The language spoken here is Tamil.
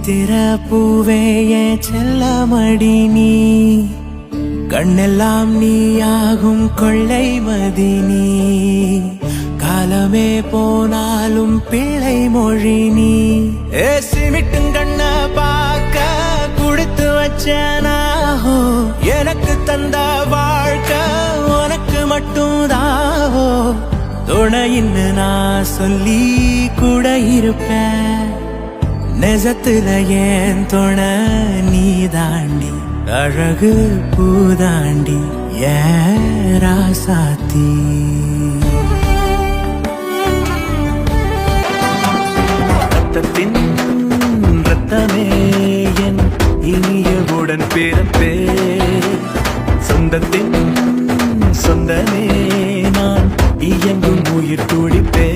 சித்திர பூவே என் செல்லமடி நீ கண்ணெல்லாம் நீயாகும் கொள்ளை மதினி காலமே போனாலும் பிள்ளை மொழி நீ சிமிட்டும் கண்ண பார்க்க குடுத்து வச்சனாஹோ எனக்கு தந்த வாழ்க்கை உனக்கு மட்டும் தாஹோ துணையின்னு நான் சொல்லி கூட இருப்பேன் நெசத்துல ஏன் துணை நீ தாண்டி அழகு பூதாண்டி ஏன் ராசாத்தி ரத்தத்தின் ரத்தமே என் இனியவுடன் பிறப்பே சொந்தத்தின் சொந்தமே நான் இயங்கும் உயிர் துடிப்பே